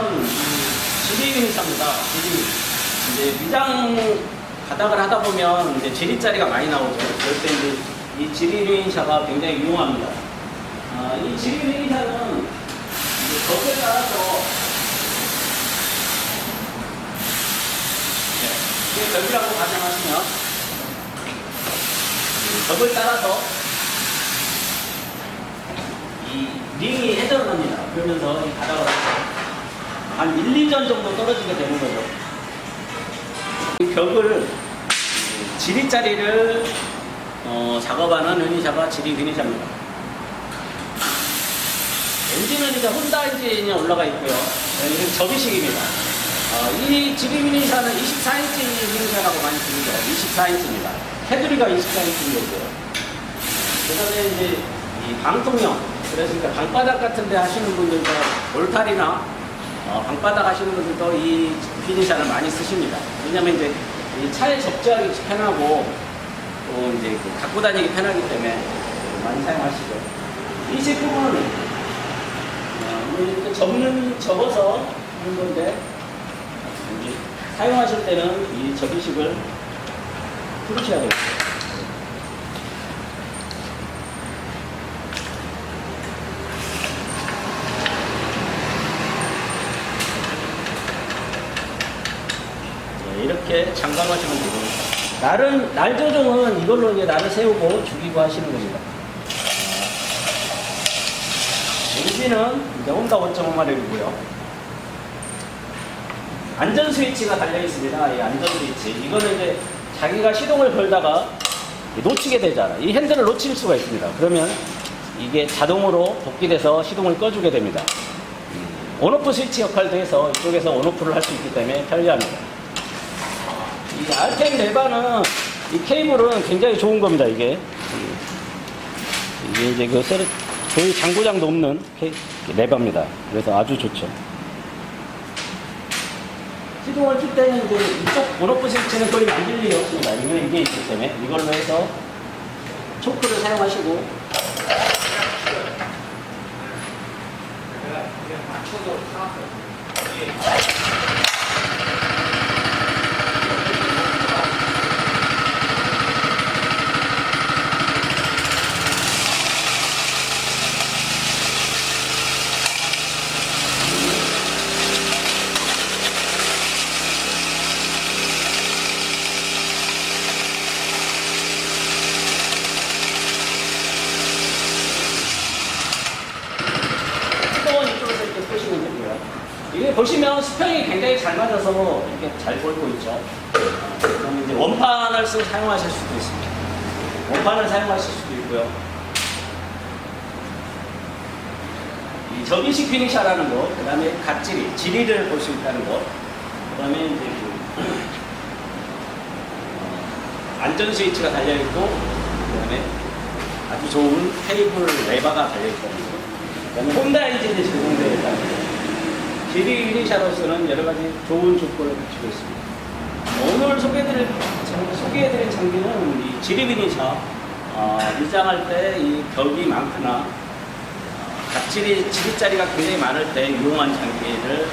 거는 지리유니사입니다. 이제 미장 가닥을 하다 보면 이제 지리자리가 많이 나오죠. 그럴 때 이제 이 지리유니사가 굉장히 유용합니다. 이 지리유니사는 이제 덕에 따라서 이게 덕이라고 가정하시면 덕을 따라서 이 링이 회전을 합니다. 그러면서 이 가닥을 한 1, 2전 정도 떨어지게 되는 거죠. 이 벽을 지리자리를 작업하는 유니샤가 지리유니샤입니다. 엔진은 이제 혼다 엔진이 올라가 있고요. 이건 접이식입니다. 이 지리유니샤는 24인치 유니샤라고 많이 부르죠. 24인치입니다. 테두리가 24인치인 거고요. 그 다음에 이제 이 방통형, 그러니까 방바닥 같은 데 하시는 분들도 볼탈이나 방바닥 하시는 분들도 이 유니샤를 많이 쓰십니다. 왜냐면 이제 이 차에 적재하기 편하고 또 이제 갖고 다니기 편하기 때문에 많이 사용하시죠. 이 제품은 이렇게 접어서 하는 건데 사용하실 때는 이 접이식을 풀으셔야 되겠죠. 이렇게 잠감하시면 되고, 날 조정은 이걸로 이제 날을 세우고 죽이고 하시는 겁니다. 엔진은 이제 혼다 5.5마력이고요. 안전 스위치가 달려 있습니다. 이 안전 스위치. 이거는 이제 자기가 시동을 걸다가 놓치게 되잖아. 이 핸들을 놓칠 수가 있습니다. 그러면 이게 자동으로 복귀돼서 시동을 꺼주게 됩니다. 온오프 스위치 역할도 해서 이쪽에서 온오프를 할 수 있기 때문에 편리합니다. 이 RTM 레바는 이 케이블은 굉장히 좋은 겁니다. 이게 이제 그 저희 장고장도 없는 레바입니다. 그래서 아주 좋죠. 시동을 킬 때는 이제 이쪽 온오프 스위치는 거의 만질 일이 없습니다. 이건 이게 있기 때문에 이걸로 해서 초크를 사용하시고 이게 보시면 수평이 굉장히 잘 맞아서 이렇게 잘 보이고 있죠. 그럼 이제 원판을 사용하실 수도 있습니다. 원판을 사용하실 수도 있고요. 이 접이식 피니샤라는 거, 그 다음에 지리를 볼 수 있다는 거, 그 다음에 이제 안전 스위치가 달려있고, 그 다음에 아주 좋은 테이블 레바가 달려있다는 거, 그 다음에 혼다 엔진이 제공되어 있다는 거. 지리유니샤로서는 여러 가지 좋은 조건을 갖추고 있습니다. 오늘 소개해드릴 장비는 이 지리유니샤, 미장할 때 이 벽이 많거나 지리자리가 굉장히 많을 때 유용한 장비를